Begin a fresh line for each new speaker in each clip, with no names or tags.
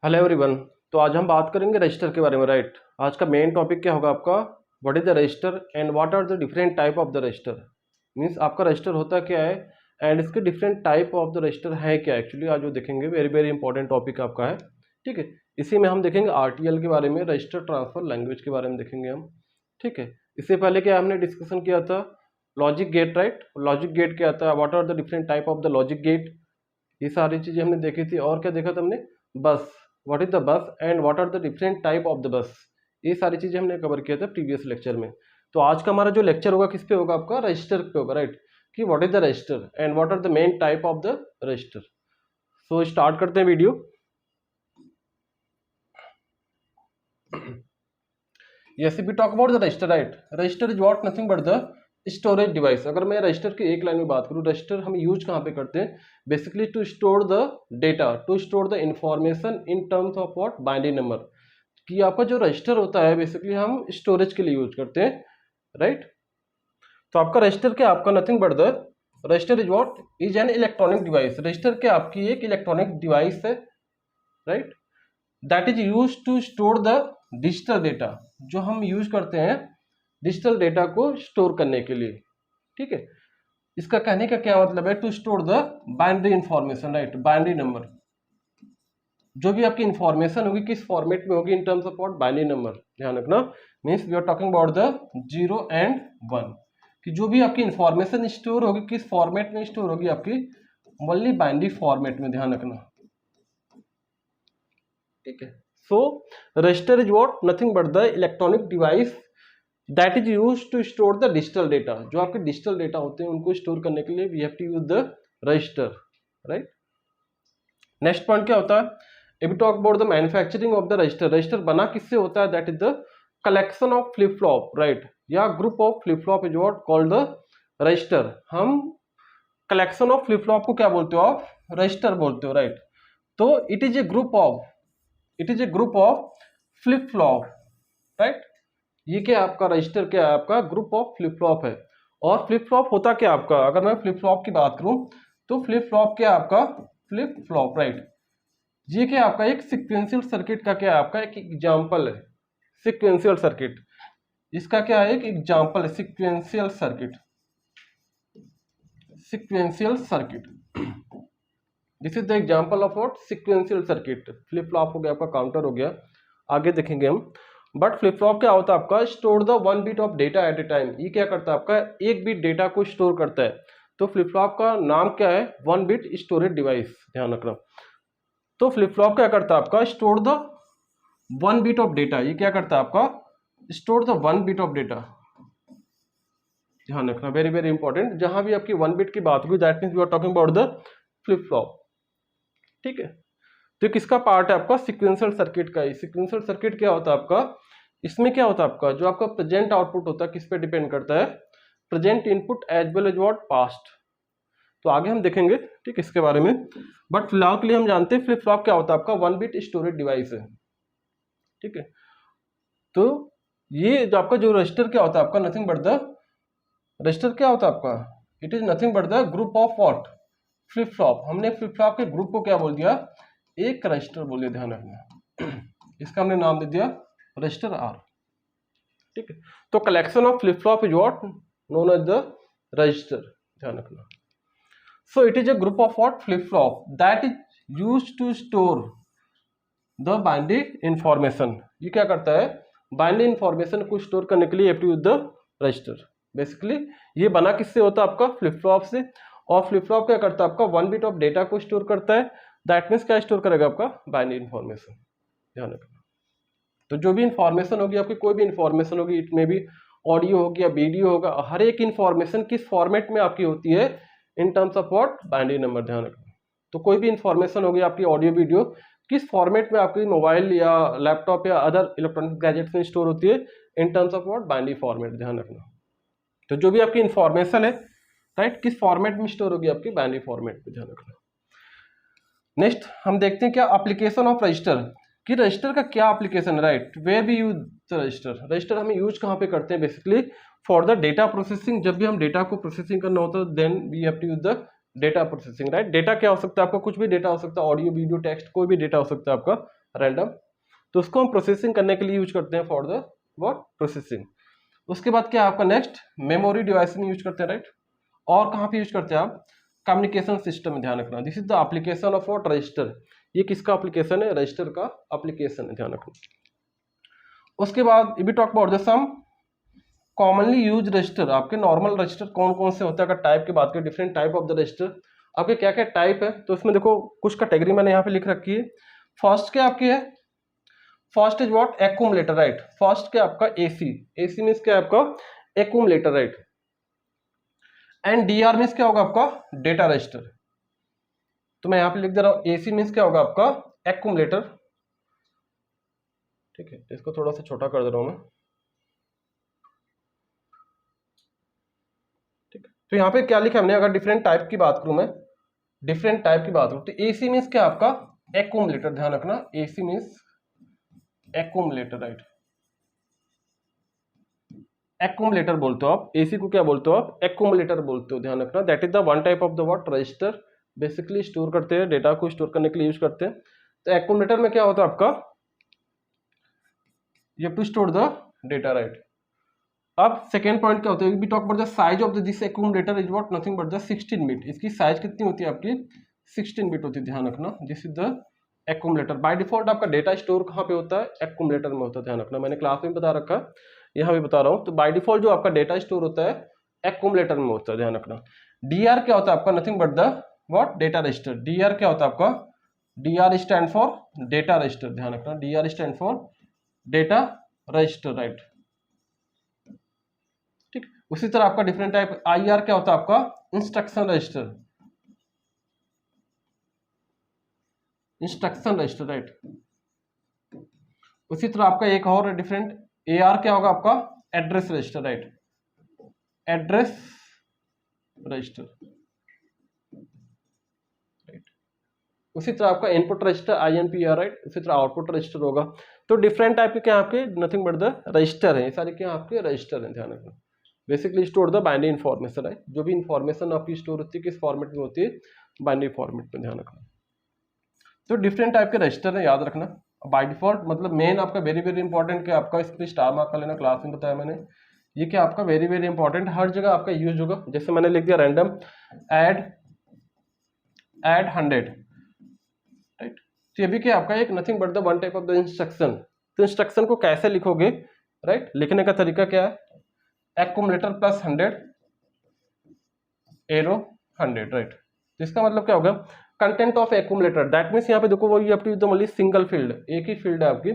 Hello everyone. तो आज हम बात करेंगे रजिस्टर के बारे में, राइट। आज का मेन टॉपिक क्या होगा आपका, what is the register and what are the different type of the register. Means आपका रजिस्टर होता क्या है एंड इसके different type of the register है क्या एक्चुअली, आज वो देखेंगे। वेरी वेरी इंपॉर्टेंट टॉपिक आपका है, ठीक है। इसी में हम देखेंगे आरटीएल के बारे में, रजिस्टर ट्रांसफर लैंग्वेज के बारे में देखेंगे हम, ठीक है। इससे पहले क्या हमने डिस्कशन किया था, logic gate, right. Logic gate क्या आता है, what are the different type of the logic gate, ये सारी चीजें हमने देखी थी। और क्या देखा था हमने, bus, what is the bus and what are the different type of the bus, ये सारी चीजें हमने कवर किया था प्रीवियस लेक्चर में। तो आज का हमारा जो लेक्चर होगा किस पे होगा, आपका रजिस्टर पे होगा, राइट। कि what is the register and what are the main type of the register. So start करते हैं video. Yes, if we talk about the register, right, register is what nothing but the storage device. अगर मैं register की एक line में बात करूँ, register हम यूज कहाँ पे करते हैं, basically to store the data, to store the information in terms of what, binary number. कि आपका जो रजिस्टर होता है बेसिकली हम स्टोरेज के लिए यूज करते हैं, राइट। तो आपका रजिस्टर क्या, आपका nothing but the register is what, is an electronic device. Register क्या आपकी एक इलेक्ट्रॉनिक डिवाइस है, right, that is use to store the digital data, जो हम यूज करते हैं डिजिटल डेटा को स्टोर करने के लिए, ठीक है। इसका कहने का क्या मतलब है, to store the binary information, right, binary number. जो भी आपकी इंफॉर्मेशन होगी किस फॉर्मेट में होगी, in terms of what, binary number. ध्यान रखना, means we are talking about the 0 and 1, कि जो भी आपकी इंफॉर्मेशन स्टोर होगी किस फॉर्मेट में स्टोर होगी, आपकी ओनली बाइनरी फॉर्मेट में। ध्यान रखना, ठीक है। So register is what, nothing but the electronic device that is use to store the digital data. जो आपके डिजिटल डेटा होते हैं उनको स्टोर करने के लिए we have to use the register, right. Next point क्या होता है, if we talk about the manufacturing of the register. Register बना किससे होता है, that is the collection of flip flop, right, या group of flip flop is what called the register. हम collection of flip flop को क्या बोलते हो आप, रजिस्टर बोलते हो, राइट। तो it is a group of, it is a group of flip flop, right. ये क्या आपका रजिस्टर क्या है, आपका ग्रुप ऑफ फ्लिप फ्लॉप है। और फ्लिप फ्लॉप होता क्या आपका, अगर मैं फ्लिप फ्लॉप की बात करूं तो फ्लिप फ्लॉप क्या आपका, फ्लिप फ्लॉप, राइट, ये क्या आपका एक सीक्वेंशियल सर्किट का क्या है, आपका एक एग्जांपल है। सीक्वेंशियल सर्किट, इसका क्या है, एक एग्जांपल है, sequential circuit, sequential circuit. This is the example of what, sequential circuit. Flip flop हो गया, आपका काउंटर हो गया, आगे देखेंगे हम। बट फ्लिप फ्लॉप क्या होता है आपका, store the 1 bit of data eight A time. ये क्या करता है आपका, एक बिट डेटा को स्टोर करता है। तो फ्लिप फ्लॉप का नाम क्या है, 1 बिट स्टोरेज डिवाइस, ध्यान रखना। तो फ्लिप फ्लॉप क्या करता है आपका, store the 1 bit of data. ये क्या करता है आपका, store the 1 bit of data, ध्यान रखना, वेरी वेरी इंपॉर्टेंट। जहां भी आपकी 1 बिट की बात हुई, that means we are talking about the flip flop, ठीक है। तो किसका पार्ट है आपका, सीक्वेंशियल सर्किट का। सीक्वेंशियल सर्किट क्या होता है आपका, इसमें क्या होता है आपका, जो आपका प्रेजेंट आउटपुट होता है किस पे डिपेंड करता है, present input as well as what, past. तो आगे हम देखेंगे, ठीक, इसके बारे में। बट फिलहाल के लिए हम जानते हैं फ्लिप फ्लॉप क्या होता है आपका, 1 बिट स्टोरेज डिवाइस है, ठीक है। तो ये जो आपका जो रजिस्टर क्या होता है आपका, नथिंग बट द रजिस्टर क्या होता है आपका, it is nothing but the group of what, flip flop. हमने फ्लिप फ्लॉप के ग्रुप को क्या बोल दिया, एक रजिस्टर बोल दिया, ध्यान रखना। इसका हमने नाम दे दिया रजिस्टर आर, ठीक है। तो collection of flip flop is what known as the register, ध्यान रखना। So it is a group of what, flip flop that is used to store the binary information. ये क्या करता है, बाइनरी इंफॉर्मेशन को स्टोर करने के लिए have to use the register. Basically ये बना किससे होता है आपका, फ्लिप फ्लॉप से। और फ्लिप फ्लॉप क्या करता है आपका, 1 बिट ऑफ डेटा को स्टोर करता है। दैट मीन्स क्या स्टोर करेगा आपका, बाइनरी इंफॉर्मेशन, ध्यान रखना। तो जो भी इंफॉर्मेशन होगी आपकी, कोई भी इंफॉर्मेशन होगी, इट में भी ऑडियो होगी या वीडियो होगा, हर एक इंफॉर्मेशन किस फॉर्मेट में आपकी होती है, इन terms of what, binary number, ध्यान रखना। तो कोई भी इंफॉर्मेशन होगी आपकी ऑडियो वीडियो किस फॉर्मेट में आपकी मोबाइल या लैपटॉप या अदर इलेक्ट्रॉनिक गैजेट्स में स्टोर होती है, इन terms of what, binary format, ध्यान रखना। तो जो भी आपकी इंफॉर्मेशन है, राइट, किस फॉर्मेट में स्टोर होगी, आपकी बाइनरी फॉर्मेट में, ध्यान रखना। नेक्स्ट हम देखते हैं क्या एप्लीकेशन ऑफ रजिस्टर, कि रजिस्टर का क्या एप्लीकेशन है, right, where we use register. Register हमें यूज कहाँ पे करते हैं, basically for the data processing. जब भी हम डेटा को प्रोसेसिंग करना होता है then we have to use the data processing, right. Data क्या हो सकता है आपका, कुछ भी डेटा हो सकता है, ऑडियो वीडियो टेक्स्ट, कोई भी डेटा हो सकता है आपका, रैंडम, तो उसको हम प्रोसेसिंग करने के लिए यूज करते हैं फॉर द व्हाट प्रोसेसिंग। उसके बाद क्या आपका नेक्स्ट मेमोरी डिवाइस में यूज करते हैं, राइट। और कहाँ पे यूज करते हैं आप, कम्युनिकेशन सिस्टम में, ध्यान रखना this is the application of what register, ये किसका एप्लीकेशन है, रजिस्टर का एप्लीकेशन है, ध्यान रखना। उसके बाद we talk about the some commonly use register, आपके नॉर्मल रजिस्टर कौन कौन से होते हैं, अगर टाइप की बात करें different type of the register, आपके क्या क्या टाइप है, तो इसमें देखो कुछ कैटेगरी मैंने यहाँ पे लिख रखी है। फर्स्ट क्या आपकी है, first is what accumulator, right. First क्या आपका एसी, एसी मींस क्या आपका accumulator, right. And DR means क्या होगा आपका डेटा रजिस्टर, तो मैं यहाँ पे लिख दे रहा हूँ एसी मींस क्या होगा आपका एक्यूमुलेटर, ठीक है। इसको थोड़ा सा छोटा कर दे रहा हूँ मैं, ठीक है। तो यहाँ पे क्या लिखा हमने, अगर डिफरेंट टाइप की बात करूं मैं, डिफरेंट टाइप की बात करूं, तो एसी मींस क्या आपका एक्यूमुलेटर, ध्यान रखना, AC means accumulator, right. Accumulator बोलते हो आप, एसी को क्या बोलते हो आप, एक्यूमुलेटर बोलते हो, ध्यान रखना। That is the one type of the what register, basically store करते हैं डेटा को, स्टोर करने के लिए यूज करते हैं। तो एक्यूमुलेटर में क्या होता है आपका, you have to store the data, right. अब सेकेंड पॉइंट क्या होता है, we talk about the size of this accumulator is what nothing but the 16 bit, इसकी साइज कितनी होती है आपकी 16 बिट होती है, ध्यान रखना। This is the accumulator. By default आपका डेटा स्टोर कहाँ पे होता है, एक्यूमुलेटर में होता है, ध्यान रखना। मैंने क्लास में बता रखा, यहाँ भी बता रहा हूँ। तो बाय डिफॉल्ट जो आपका डेटा स्टोर होता है एक्यूमुलेटर में होता है, ध्यान रखना। डीआर क्या होता है आपका, nothing but the what data register. DR क्या होता है आपका, DR stand for data register, ध्यान रखना। DR stand for data register, right, ठीक। उसी तरह आपका डिफरेंट टाइप आईआर क्या होता है आपका, instruction register, instruction register, right. उसी तरह आपका एक और डिफरेंट एआर क्या होगा आपका, address register, right, address register, right. उसी तरह आपका इनपुट रजिस्टर आईएनपीआर, राइट। उसी तरह आउटपुट रजिस्टर होगा। तो डिफरेंट टाइप के क्या आपके नथिंग बट द रजिस्टर है, ये सारे क्या आपके रजिस्टर हैं, ध्यान रखना। Basically store the binary information, है जो भी इन्फॉर्मेशन आपकी स्टोर होती है किस फॉर्मेट में होती है, बाइनरी फॉर्मेट में, ध्यान रखना। तो डिफरेंट टाइप के रजिस्टर है, याद रखना। बाय डिफॉल्ट मतलब मेन आपका वेरी वेरी इंपॉर्टेंट क्या आपका, इस पर स्टार मार्क कर लेना, क्लास में बताया मैंने। ये क्या आपका वेरी वेरी इंपॉर्टेंट, हर जगह आपका यूज होगा। जैसे मैंने लिख दिया रैंडम ऐड 100, राइट। तो ये भी क्या आपका एक nothing but the one type of the instruction. तो इंस्ट्रक्शन को कैसे लिखोगे, राइट, लिखने का तरीका क्या है, एक्यूमुलेटर प्लस 100 एरो 100, राइट। तो इसका मतलब क्या होगा, content of accumulator, that means यहाँ पे देखो वही आपकी ओनली सिंगल फील्ड, एक ही फील्ड है आपकी।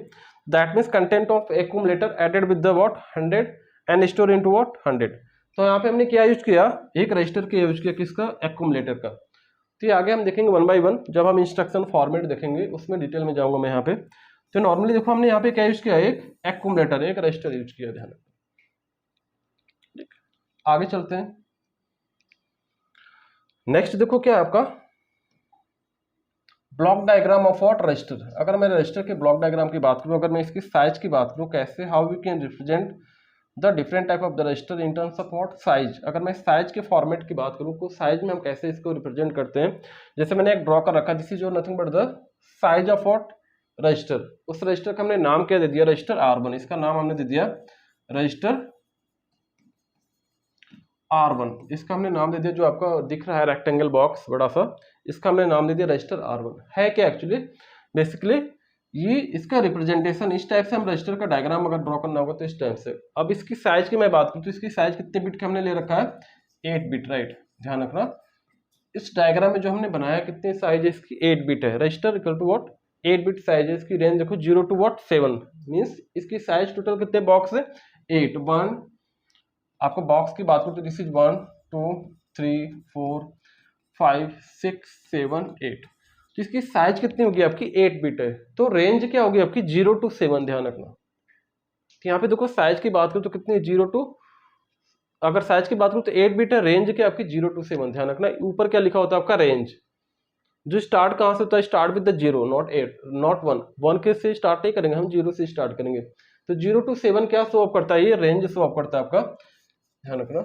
That means content of accumulator added with the what 100 and store into what 100। तो यहाँ पे हमने क्या यूज किया, एक रजिस्टर का यूज किया, किसका, एक्यूमुलेटर का। तो ये आगे हम देखेंगे वन बाय वन, जब हम इंस्ट्रक्शन फॉर्मेट देखेंगे उसमें डिटेल में जाऊंगा मैं यहाँ पे। तो नॉर्मली देखो हमने यहाँ पे क्या यूज किया, एक एक्यूमुलेटर, एक रजिस्टर यूज किया, ध्यान। आगे चलते हैं। नेक्स्ट देखो क्या है आपका block diagram of what register. अगर मैं रजिस्टर के ब्लॉक डायग्राम की बात करूं, अगर मैं इसकी साइज की बात करूं, कैसे how we can represent the different type of the register in terms of what size. अगर मैं साइज के फॉर्मेट की बात करूं तो साइज में हम कैसे इसको रिप्रेजेंट करते हैं। जैसे मैंने एक ड्रॉ कर रखा, this is nothing but the size of what register. उस रजिस्टर का हमने नाम क्या दे दिया, रजिस्टर R1। इसका नाम हमने दे दिया रजिस्टर R1। इसका हमने नाम दे दिया, जो आपका दिख रहा है रेक्टेंगल बॉक्स बड़ा सा, इसका हमने नाम दे दिया रजिस्टर R1। है क्या एक्चुअली, बेसिकली ये इसका रिप्रेजेंटेशन, इस टाइप से हम रजिस्टर का डायग्राम अगर ड्रॉ करना होगा तो इस टाइप से। अब इसकी साइज की मैं बात करूँ तो इसकी साइज कितने बिट का हमने ले रखा है, 8 बिट, राइट, ध्यान रखना। इस डायग्राम में जो हमने बनाया कितनी साइज है इसकी, 8 बिट है। Register equal to what 8 bit size है। इसकी रेंज देखो 0 to व्हाट 7, मीन्स इसकी साइज टोटल कितने बॉक्स है, 8। 1 आपको बॉक्स की बात करूं तो दिस इज 1 2 3 4 5 6 7 8। तो इसकी साइज कितनी होगी आपकी, 8 बिट है। तो रेंज क्या होगी आपकी 0 to 7, ध्यान रखना। तो यहाँ पे देखो साइज की बात करूं तो कितनी 0 to, अगर साइज की बात करूं तो 8 बिट है। रेंज क्या आपकी 0 to 7, ध्यान रखना। ऊपर क्या लिखा होता है आपका रेंज, जो स्टार्ट कहाँ से होता है, start with the 0 not 8 not 1। 1 के से स्टार्ट नहीं करेंगे हम, 0 से स्टार्ट करेंगे। तो 0 to 7 क्या शो अप करता है, ये रेंज शो अप करता है आपका, ध्यान रखना।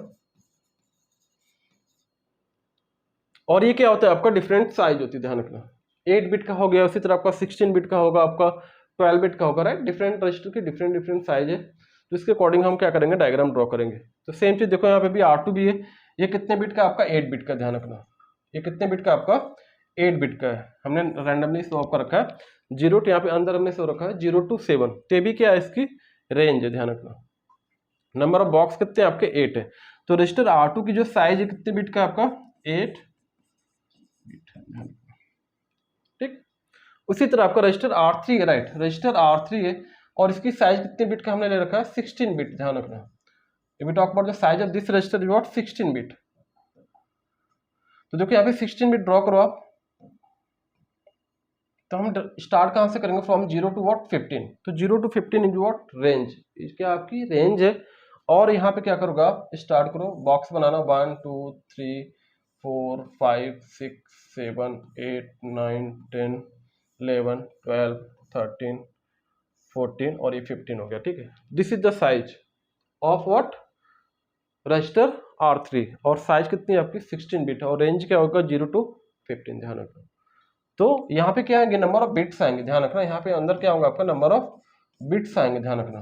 और ये क्या होता है आपका डिफरेंट साइज होती है, ध्यान रखना। 8 बिट का हो गया, उसी तरह आपका 16 बिट का होगा, आपका 12 बिट का होगा, राइट। डिफरेंट रजिस्टर की डिफरेंट डिफरेंट साइज है, तो इसके अकॉर्डिंग हम क्या करेंगे, डायग्राम ड्रॉ करेंगे। तो सेम चीज देखो यहाँ पे भी R2 भी है, ये कितने बिट का, आपका 8 बिट का, ध्यान रखना ये कितने बिट का, आपका 8 बिट का है। हमने रैंडमली शो कर रखा है 0 यहाँ पे अंदर हमने शो रखा है 0 to 7, तो भी क्या है, इसकी रेंज है, ध्यान रखना। नंबर ऑफ बॉक्स कितने आपके 8 है। तो रजिस्टर R2 की जो साइज है कितने बिट का, आपका 8 बिट, ठीक। उसी तरह आपका रजिस्टर R3 है, राइट, रजिस्टर R3 है और इसकी साइज कितने बिट का हमने ले रखा है, 16 बिट, ध्यान रखना। If we talk about the size of this register is what, 16 bit. तो देखो यहाँ पे 16 बिट ड्रॉ करो आप, तो हम स्टार्ट कहाँ से करेंगे, फ्रॉम 0 to व्हाट 15। तो 0 to 15 इज व्हाट रेंज, इसके आपकी रेंज है। और यहाँ पे क्या करोगे आप, स्टार्ट करो बॉक्स बनाना, 1 2 3 4 5 6 7 8 9 10 11 12 13 14 और ये 15 हो गया, ठीक है। This is the size of what register R3 और साइज कितनी है आपकी 16 बिट है और रेंज क्या होगा 0 to 15, ध्यान रखना। तो यहाँ पे क्या आएंगे, नंबर ऑफ बिट्स आएंगे, ध्यान रखना। यहाँ पे अंदर क्या होगा आपका, नंबर ऑफ बिट्स आएंगे, ध्यान रखना।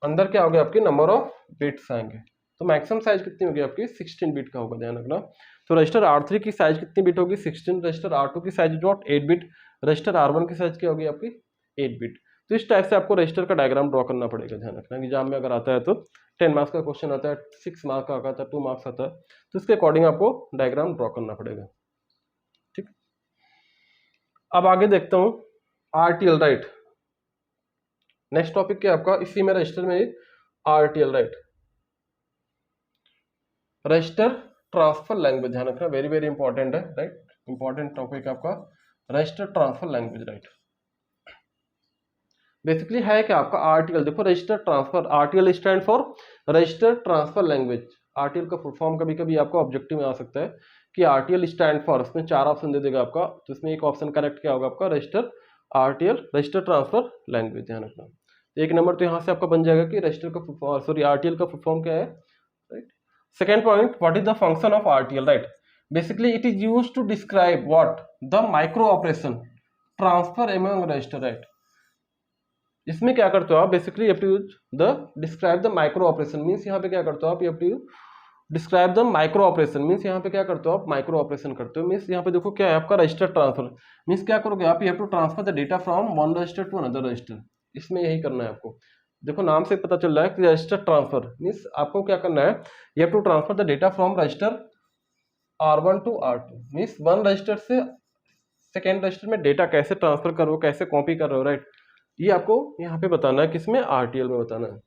अंदर क्या होगा आपके, नंबर ऑफ बिट्स आएंगे। तो मैक्सिमम साइज कितनी होगी आपकी 16 बिट का होगा, ध्यान रखना। तो रजिस्टर R3 की साइज कितनी बिट होगी 16, रजिस्टर R2 की size dot 8 bit, register R1 की साइज क्या होगी आपकी 8 बिट। तो इस टाइप से आपको रजिस्टर का डायग्राम ड्रॉ करना पड़ेगा, ध्यान रखना। एग्जाम में अगर आता है तो 10 मार्क्स का क्वेश्चन आता है, 6 मार्क्स का आता है, 2 मार्क्स आता है, तो इसके अकॉर्डिंग आपको डायग्राम ड्रॉ करना पड़ेगा, ठीक। अब आगे देखता हूँ RTL, राइट। नेक्स्ट टॉपिक क्या आपका, इसी में रजिस्टर में RTL, right, register transfer language, ध्यान रखना, वेरी वेरी इंपॉर्टेंट है, राइट। इंपॉर्टेंट टॉपिक आपका register transfer language, right. Basically है क्या आपका RTL, देखो register transfer, RTL stand for register transfer language. RTL का फुल फॉर्म कभी कभी आपको ऑब्जेक्टिव में आ सकता है कि RTL स्टैंड फॉर, उसमें 4 ऑप्शन दे देगा आपका, तो इसमें एक ऑप्शन करेक्ट क्या होगा आपका, register RTL register transfer language, ध्यान रखना। एक नंबर तो यहाँ से आपका बन जाएगा कि रजिस्टर का फुल फॉर्म, सॉरी RTL का फुल फॉर्म क्या है, right. Second point, what is the function of RTL, right. Basically it is used to describe what the micro operation transfer among register, right. इसमें क्या करते हो आप, basically you have to use the describe the micro operation, means यहाँ पे क्या करते हो आप, you have to describe the micro operation, means यहाँ पे क्या करते हो आप, माइक्रो ऑपरेशन करते हो। मींस यहाँ पे देखो क्या है आपका रजिस्टर ट्रांसफर, मींस क्या करोगे आप, you have to transfer the data from one register to another register. इसमें यही करना है आपको, देखो नाम से पता चल रहा है कि रजिस्टर ट्रांसफर मींस आपको क्या करना है, you have to transfer the data from register R1 to R2, means one register से सेकेंड रजिस्टर में डेटा कैसे ट्रांसफर कर रहे हो, कैसे कॉपी कर रहे हो, राइट। ये आपको यहाँ पे बताना है, किसमें RTL में बताना है।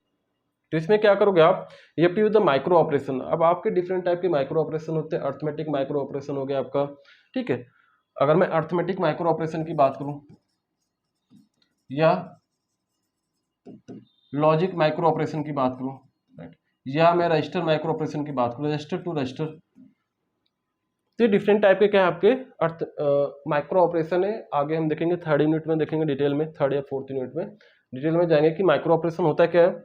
तो इसमें क्या करोगे आप, ये यूज द माइक्रो ऑपरेशन। अब आपके डिफरेंट टाइप के माइक्रो ऑपरेशन होते हैं, अर्थमेटिक माइक्रो ऑपरेशन हो गया आपका, ठीक है। अगर मैं अर्थमेटिक माइक्रो ऑपरेशन की बात करूं या लॉजिक माइक्रो ऑपरेशन की बात करूं, राइट, या मैं रजिस्टर माइक्रो ऑपरेशन की बात करूं, रजिस्टर टू रजिस्टर, तो ये डिफरेंट टाइप के क्या है आपके अर्थ माइक्रो ऑपरेशन है। आगे हम देखेंगे, थर्ड यूनिट में देखेंगे डिटेल में, थर्ड या फोर्थ यूनिट में डिटेल में जाएंगे कि माइक्रो ऑपरेशन होता क्या है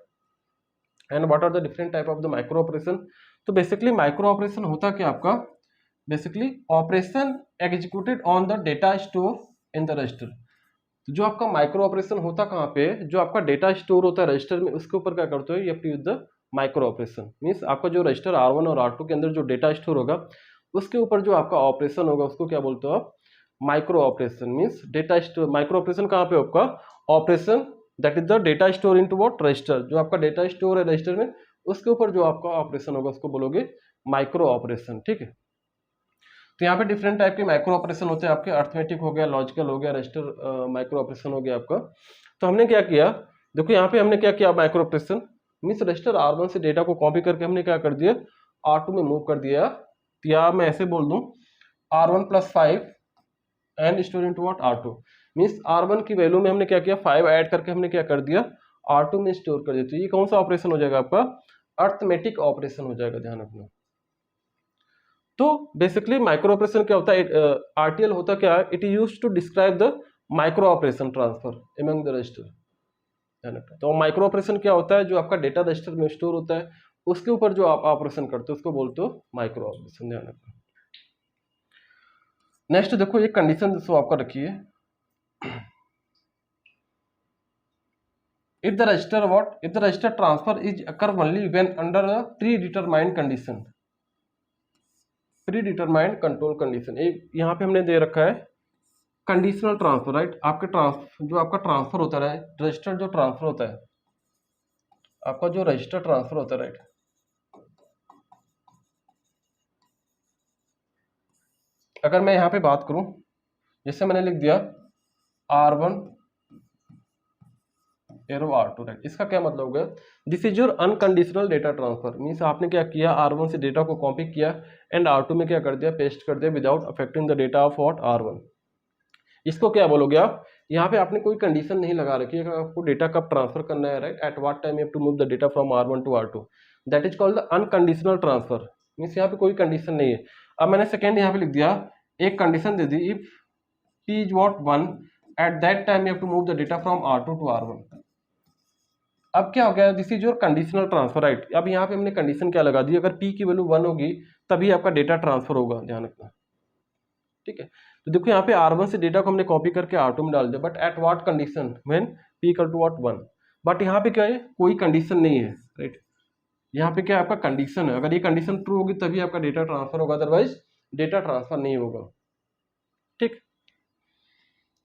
and what are the different type of the micro operation. तो बेसिकली माइक्रो ऑपरेशन होता क्या आपका, basically operation executed on the data store in the register. तो जो आपका माइक्रो ऑपरेशन होता कहाँ पे, जो आपका डेटा स्टोर होता है रजिस्टर में, उसके ऊपर क्या करते हो, ये use the micro operation. Means आपका जो रजिस्टर R1 और R2 के अंदर जो डेटा स्टोर होगा, उसके ऊपर जो आपका ऑपरेशन होगा उसको क्या बोलते हो आप, micro operation. Means data store, micro operation कहाँ पे आपका operation, that is the data store into what register. जो आपका डेटा स्टोर है रजिस्टर में, उसके ऊपर जो आपका ऑपरेशन होगा उसको बोलोगे माइक्रो ऑपरेशन, ठीक है। तो यहाँ पे डिफरेंट टाइप के माइक्रो ऑपरेशन होते हैं आपके, अर्थमेटिक हो गया, लॉजिकल हो गया, रजिस्टर माइक्रो ऑपरेशन हो गया आपका। तो हमने क्या किया, देखो यहाँ पे हमने क्या किया, micro operation means register R1 से डेटा को कॉपी करके हमने क्या कर दिया, R2 में मूव कर दिया, या मैं ऐसे बोल दूं R1 + 5 and store into what R2। Means R1 की वैल्यू में हमने क्या किया, 5 ऐड करके हमने क्या कर दिया, R2 में स्टोर कर दिया। तो ये कौन सा ऑपरेशन हो जाएगा आपका, अर्थमेटिक ऑपरेशन हो जाएगा, ध्यान रखना। तो बेसिकली माइक्रो ऑपरेशन क्या होता है, RTL होता क्या है, it is used to describe the micro operation transfer among the register, ध्यान रखना। तो माइक्रो ऑपरेशन क्या होता है, जो आपका डेटा रजिस्टर में स्टोर होता है, उसके ऊपर जो आप ऑपरेशन करते हो उसको बोलते हो माइक्रो ऑपरेशन, ध्यान रखना। नेक्स्ट देखो एक कंडीशन दोस्तों आपका रखिए, if the register what, if the register transfer is occur only when under a predetermined condition, predetermined control condition. एक यहाँ पे हमने दे रखा है कंडीशनल ट्रांसफर, राइट। आपके जो आपका ट्रांसफर होता है, रजिस्टर जो ट्रांसफर होता है, आपका जो रजिस्टर ट्रांसफर होता है, राइट, अगर मैं यहाँ पे बात करूं, जैसे मैंने लिख दिया R1 एरो R2, राइट, इसका क्या मतलब हो गया, this is your unconditional data transfer. Means आपने क्या किया, R1 से डेटा को कॉपी किया एंड R2 में क्या कर दिया, पेस्ट कर दिया without affecting the data of what R1। इसको क्या बोलोगे आप, यहाँ पे आपने कोई कंडीशन नहीं लगा रखी है, आपको डेटा कब ट्रांसफर करना है, right, at what time you have to move the data from R1 to R2, that is called the unconditional transfer. Means यहाँ पे कोई कंडीशन नहीं है। अब मैंने सेकेंड यहाँ पे लिख दिया, एक कंडीशन दे दी, if P is what 1 at that time you have to move the data from R2 to R1। अब क्या हो गया, this is your conditional transfer, right. अब यहाँ पे हमने कंडीशन क्या लगा दी, अगर P की वैल्यू 1 होगी तभी आपका डेटा ट्रांसफर होगा, ध्यान रखना, ठीक है। तो देखो यहाँ पे R1 से डेटा को हमने कॉपी करके R2 में डाल दिया, but at what condition, when P equal to what 1। But यहाँ पे क्या है, कोई कंडीशन नहीं है, राइट। यहाँ पे क्या आपका कंडीशन है, अगर ये कंडीशन ट्रू होगी तभी आपका डेटा ट्रांसफर होगा, अदरवाइज डेटा ट्रांसफर नहीं होगा, ठीक।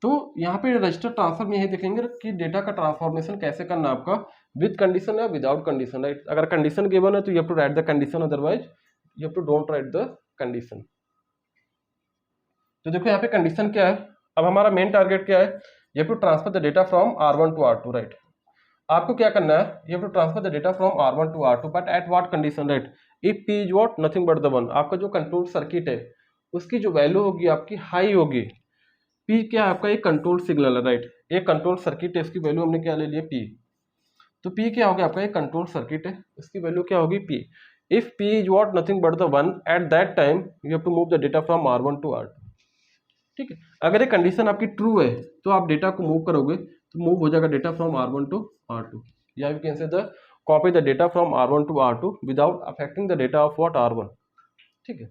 तो यहाँ पे रजिस्टर ट्रांसफर में यही देखेंगे कि डेटा का ट्रांसफॉर्मेशन कैसे करना है आपका, विद कंडीशन या विदाउट कंडीशन, राइट। अगर कंडीशन गिवन है तो you have to write the condition, otherwise you have to don't write the condition. तो देखो यहाँ पे कंडीशन क्या है, अब हमारा मेन टारगेट क्या है, you have to transfer the data from R1 to R2, राइट। आपको क्या करना है, you have to transfer the data from R1 to R2, but at what condition, right, if P is what nothing but the 1। आपका जो control circuit है उसकी जो वैल्यू होगी आपकी हाई होगी। P क्या है आपका एक कंट्रोल सिग्नल है, राइट, एक कंट्रोल सर्किट है, इसकी वैल्यू हमने क्या ले लिया P। तो P क्या हो गया आपका एक कंट्रोल सर्किट है, उसकी वैल्यू क्या होगी P। If P is what nothing but the 1 at that time you have to move the data from R1 to R2, ठीक है। अगर ये कंडीशन आपकी ट्रू है तो आप डेटा को मूव करोगे तो मूव हो जाएगा data from R1 to R2, या you can say the copy the data from R1 to R2 without affecting the data of what R1, ठीक है।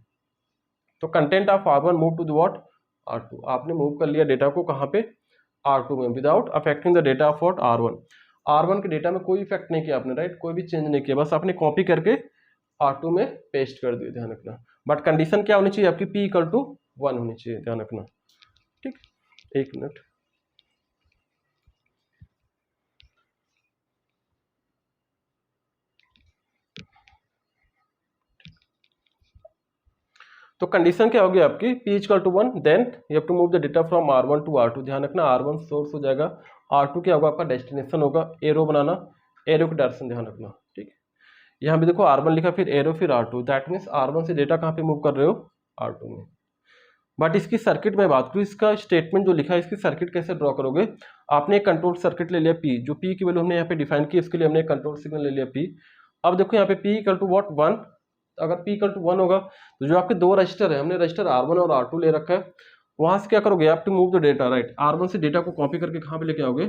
तो content of R1 move to the what R2, आपने move कर लिया data को कहाँ पे, R2 में, without affecting the data of what R1। R1 के डेटा में कोई इफेक्ट नहीं किया आपने, राइट, कोई भी चेंज नहीं किया, बस आपने कॉपी करके R2 में पेस्ट कर दिया, ध्यान रखना। बट कंडीशन क्या होनी चाहिए आपकी, P इक्वल टू 1 होनी चाहिए, ध्यान रखना, ठीक। एक मिनट, तो कंडीशन क्या होगी आपकी, P equal to 1, then you have to move the data from R1 to R2। ध्यान रखना R1 सोर्स हो जाएगा, R2 क्या होगा आपका डेस्टिनेशन होगा, एरो बनाना, एरो की डायरेक्शन ध्यान रखना, ठीक। यहाँ पे देखो R1 लिखा, फिर एरो, फिर R2, दैट मीन्स R1 से डेटा कहाँ पे मूव कर रहे हो, R2 में। बट इसकी सर्किट में बात करूँ, इसका स्टेटमेंट जो लिखा है इसकी सर्किट कैसे ड्रॉ करोगे, आपने एक कंट्रोल सर्किट ले लिया P, जो P की वैल्यू हमने यहाँ पे डिफाइन की, इसके लिए हमने एक कंट्रोल सिग्नल ले लिया P। अब देखो यहाँ पे P इक्वल टू व्हाट 1, अगर P इक्वल टू 1 होगा तो जो आपके दो रजिस्टर है, हमने रजिस्टर R1 और R2 ले रखा है, वहां से क्या करोगे आप, to move the data, right, R1 से डेटा को कॉपी करके कहाँ पे लेके आओगे,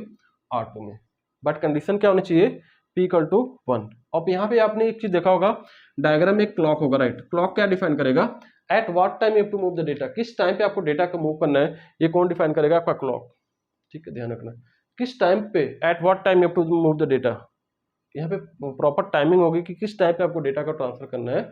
R2 में। बट कंडीशन क्या होनी चाहिए, P इक्वल टू 1। और यहाँ पे आपने एक चीज देखा होगा, डायग्राम में एक क्लॉक होगा, राइट, क्लॉक क्या डिफाइन करेगा, at what time you have to move the data, किस टाइम पे आपको डेटा को मूव करना है, ये कौन डिफाइन करेगा, आपका क्लॉक, ठीक है, ध्यान रखना, किस टाइम पे, at what time you have to move the data, यहाँ पे प्रॉपर टाइमिंग होगी कि किस टाइम पे आपको डेटा का ट्रांसफर करना है।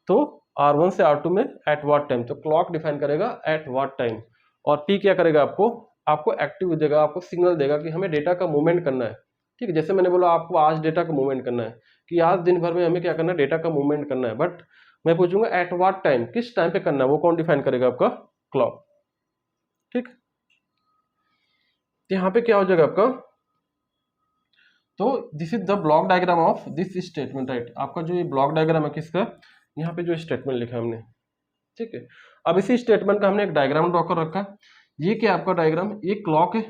तो R1 से R2 में एट व्हाट टाइम, तो क्लॉक डिफाइन करेगा एट व्हाट टाइम, और P क्या करेगा, आपको एक्टिव देगा, आपको सिग्नल देगा कि हमें डेटा का मूवमेंट करना है, ठीक है। जैसे मैंने बोला आपको आज डेटा का मूवमेंट करना है, कि आज दिन भर में हमें क्या करना है, डेटा का मूवमेंट करना है, बट मैं पूछूंगा एट व्हाट टाइम, किस टाइम पे करना है, वो कौन डिफाइन करेगा, आपका क्लॉक, ठीक। यहाँ पे क्या हो जाएगा आपका, तो this is the block diagram of this statement, right. आपका जो ये ब्लॉक डायग्राम है किसका, यहाँ पे जो स्टेटमेंट लिखा है हमने, ठीक है। अब इसी स्टेटमेंट का हमने एक डायग्राम ड्रॉ कर रखा है, ये क्या आपका डायग्राम, ये क्लॉक है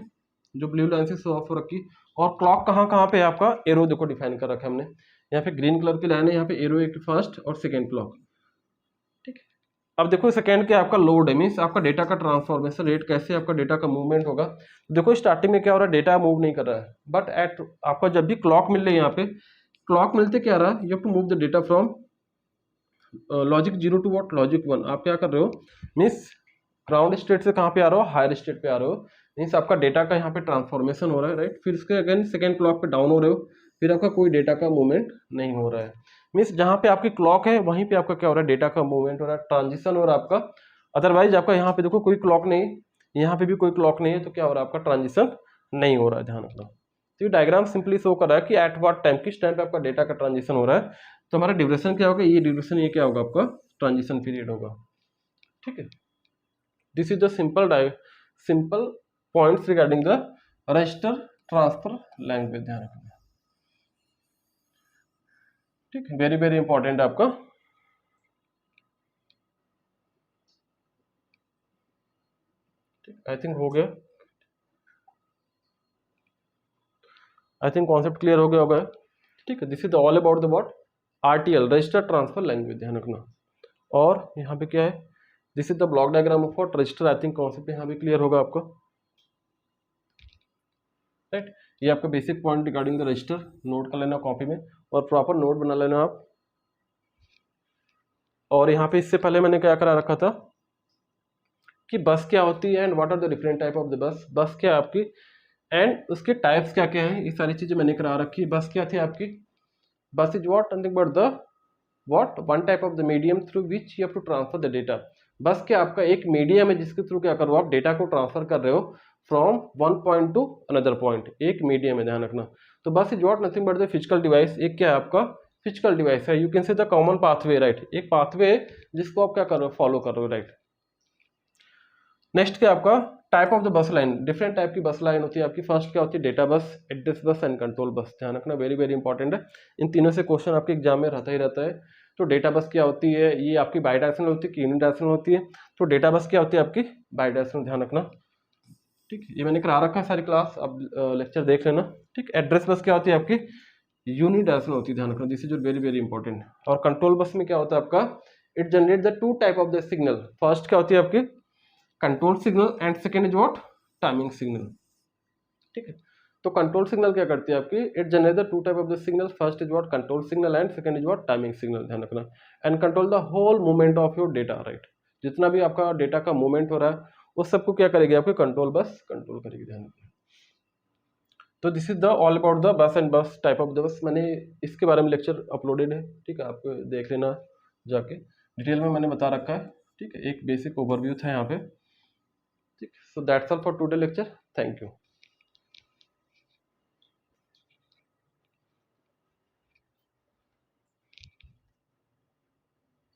जो ब्लू लाइन से शो ऑफ हो रखी, और क्लॉक कहाँ कहाँ पे आपका एरो देखो डिफाइन कर रखा है हमने, यहाँ पे ग्रीन कलर की लाइन है, यहाँ पे एरो एक फर्स्ट और सेकेंड क्लॉक, ठीक है। अब देखो सेकेंड क्या आपका लोड है, मीन्स आपका डेटा का ट्रांसफॉर्मेशन रेट, कैसे आपका डेटा का मूवमेंट होगा। देखो स्टार्टिंग में क्या हो रहा है, डेटा मूव नहीं कर रहा है, बट एट आपका जब भी क्लॉक मिल रही है, यहाँ पे क्लॉक मिलते क्या रहा है, you have to move the data from logic 0 to what logic 1। आप क्या कर रहे हो, मीन्स ग्राउंड स्टेट से कहाँ पे आ रहे हो, हायर स्टेट पे आ रहे हो, मीन्स आपका डेटा का यहाँ पे ट्रांसफॉर्मेशन हो रहा है, राइट। फिर उसके अगेन सेकेंड क्लॉक पे डाउन हो रहे हो, फिर आपका कोई डेटा का मूवमेंट नहीं हो रहा है। मीन्स जहाँ पे आपकी क्लॉक है वहीं पे आपका क्या हो रहा है, डेटा का मूवमेंट हो रहा है, ट्रांजिशन हो रहा है आपका। अदरवाइज आपका यहाँ पे देखो कोई क्लॉक नहीं, यहाँ पे भी कोई क्लॉक नहीं है, तो क्या हो रहा है, आपका ट्रांजिशन नहीं हो रहा है, ध्यान रखना। तो ये डायग्राम सिंपली शो कर रहा है कि एट व्हाट टाइम, किस टाइम पे आपका डेटा का ट्रांजिशन हो रहा है। तो हमारा ड्यूरेशन क्या होगा, ये ड्यूरेशन, ये क्या होगा, आपका ट्रांजिशन पीरियड होगा, ठीक है। This is the simple points regarding the register transfer language, ध्यान रखना, ठीक है। वेरी वेरी इंपॉर्टेंट है आपका। आई थिंक हो गया, आई थिंक कॉन्सेप्ट क्लियर हो गया होगा, ठीक है। This is all about the what, RTL, register transfer language, ध्यान रखना। और यहाँ पे क्या है, this is the block diagram of what, register. I think concept यहाँ पे क्लियर होगा आपका, राइट। ये आपका basic point regarding the register, note कर लेना कॉपी में और प्रॉपर नोट बना लेना आप। और यहाँ पे इससे पहले मैंने क्या करा रखा था कि बस क्या होती है and what are the different type of the bus क्या है आपकी, एंड उसके टाइप्स क्या क्या हैं, ये सारी चीजें मैंने करा रखी है। बस क्या थी आपकी, bus is what, nothing but the what, one type of the medium through which you have to transfer the data. Bus क्या आपका एक मीडियम है जिसके थ्रू क्या करो, आप डेटा को ट्रांसफर कर रहे हो from one point two another point, एक मीडियम है, ध्यान रखना। तो बस is what, nothing but the physical device, एक क्या है आपका फिजिकल डिवाइस है। You can say the common pathway, right, एक पाथवे जिसको आप क्या कर रहे हो, फॉलो कर रहे हो, राइट। नेक्स्ट क्या आपका टाइप ऑफ द बस लाइन, डिफरेंट टाइप की बस लाइन होती है आपकी। फर्स्ट क्या होती है, data bus, address bus and control bus, ध्यान रखना, वेरी वेरी इंपॉर्टेंट है। इन तीनों से क्वेश्चन आपके एग्जाम में रहता ही रहता है। तो डेटा बस क्या होती है, ये आपकी बाई डायरेक्शनल होती है कि यूनिडायरेक्शनल होती है। तो डेटा बस क्या होती है आपकी बाई डायरेक्शनल, ध्यान रखना, ठीक है। ये मैंने करा रखा है सारी क्लास, अब लेक्चर देख लेना, ठीक। एड्रेस बस क्या होती है आपकी यूनिडायरेक्शनल होती है, ध्यान रखना, this is very very important. और कंट्रोल बस में क्या होता है आपका, it generate the two type of the signal. First क्या होती है आपकी control signal and second is what, timing signal, ठीक है। तो कंट्रोल सिग्नल क्या करती है आपकी, it generate the two type of the signal, first is what control signal and second is what timing signal, ध्यान रखना। And control the whole movement of your data, right, जितना भी आपका डेटा का मूवमेंट हो रहा है उस सबको क्या करेगी आपकी कंट्रोल बस कंट्रोल करेगी, ध्यान रखना। तो this is the all about the bus and बस टाइप ऑफ द बस, मैंने इसके बारे में लेक्चर अपलोडेड है, ठीक है, आप देख लेना जाके, डिटेल में मैंने बता रखा है, ठीक है। एक बेसिक ओवरव्यू था यहाँ पे, ठीक। So that's all for today lecture, thank you.